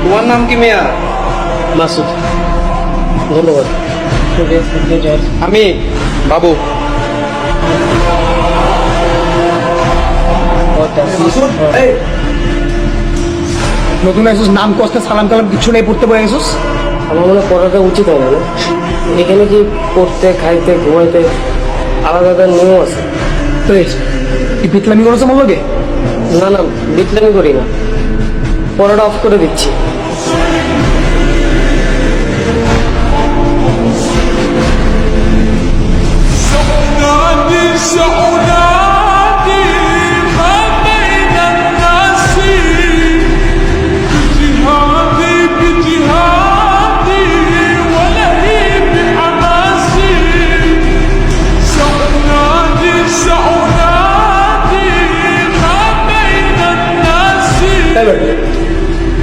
তোমার নাম কি মেয়া? মাসুদ। ধন্যবাদ। আমি বাবু। নতুন আসছিস, নাম কষ্ট সালাম টালাম কিছু নেই, পড়তে বয়ে গেছিস। আমার মনে হয় পড়াটা উচিত হবে না। এখানে কি পড়তে খাইতে ঘুমাইতে আলাদা আলাদা নিয়ম আছে? তো কি বিতলামি করেছে মনে লাগে? না না, বিটলামি করি না, পড়াটা অফ করে দিচ্ছি।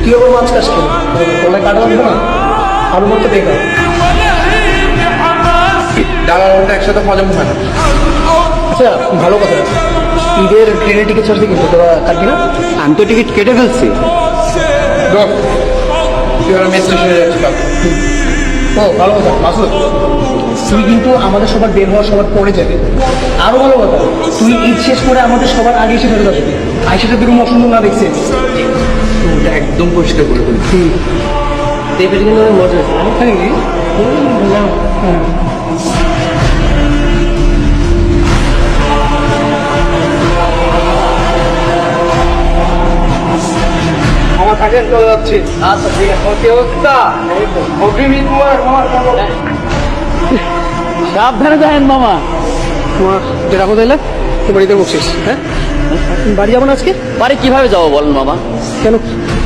তুই ওর মাছ কাজ কেন তোলা কাটা লাগবে না? আরো মতো বেকার ডালাটা একসাথে হজম হয় না। আচ্ছা, ভালো কথা। ঈদের ট্রেনের টিকিট ছাড়ছে কিন্তু তোরা কাটবি না? আমি তো টিকিট কেটে ফেলছি। তুই ওরা মেসেজ হয়ে যাচ্ছে। ও ভালো কথা মাসুদ, তুই কিন্তু আমাদের সবার বের হওয়ার সবার পরে যাবে। আরো ভালো কথা, তুই ঈদ শেষ করে আমাদের সবার আগে এসে ফেরত আসবি। আইসাটা বেরোম অসুন্দর না দেখছে। ওটা একদম পরিষ্কার করে ফেলি। দেবের কিন্তু অনেক মজা হয়েছে না? আমার থাকেন চলে যাচ্ছি। আচ্ছা ঠিক আছে। কি অবস্থা? অগ্রিম তোমার সাবধানে যাবেন মামা। তোমার যেটা কোথায় এলে তুই বাড়িতে বসছিস? হ্যাঁ, তুমি বাড়ি যাবো না আজকে? বাড়ি কিভাবে যাবো বলেন মামা? কেন?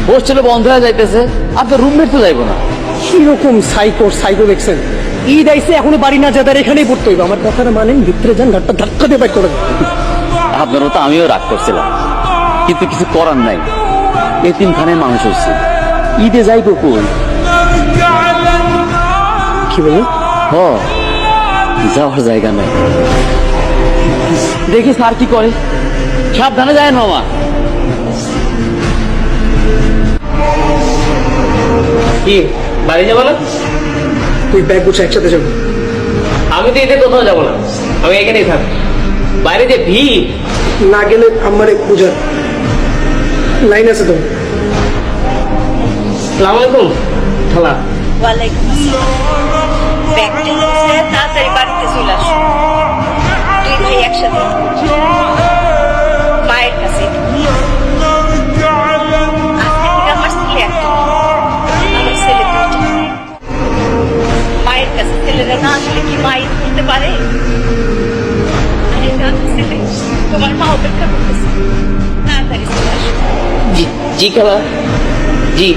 হোস্টেলে বন্ধ হয়ে যাইতেছে, আপনার রুমমেট তো যাইবো না। কিরকম সাইকো দেখছেন? ঈদ আইসে এখনো বাড়ি না যেতে এখানেই পড়তে হইবে। আমার কথাটা মানেন, ভিতরে যান, ঘাটটা ধাক্কা দিয়ে বাইক করে দেন। আপনার মতো আমিও রাগ করছিলাম, কিন্তু কিছু করার নাই। এতিমখানায় মানুষ হচ্ছে, ঈদে যাইবো কই? কি বললেন? হ, যাওয়ার জায়গা নাই। দেখি স্যার কি করে। সাবধানে যায় মামা। কি বাড়ি যাবো না? তুই ব্যাগ গুছে একসাথে যাবো। আমি তো এতে কোথাও যাবো না, আমি এখানেই থাক। বাইরে যে ভিড়, না গেলে আমার পূজার লাইন আছে তো। সালাম আলাইকুম খালা। ওয়ালাইকুম আসসালাম। ব্যাগটা গুছিয়ে তাড়াতাড়ি বাড়িতে চলে আসো। দুই ভাই একসাথে মায়ের কাছে। আজকে থেকে আমার ছেলে একটা, আমার ছেলে দুইটা। মায়ের কাছে ছেলেরা না আসলে কি মায়ের করতে পারে? আর এটা আমার ছেলে, তোমার মা অপেক্ষা করতেছে, তাড়াতাড়ি চলে আসো। জি জি খালা, জি।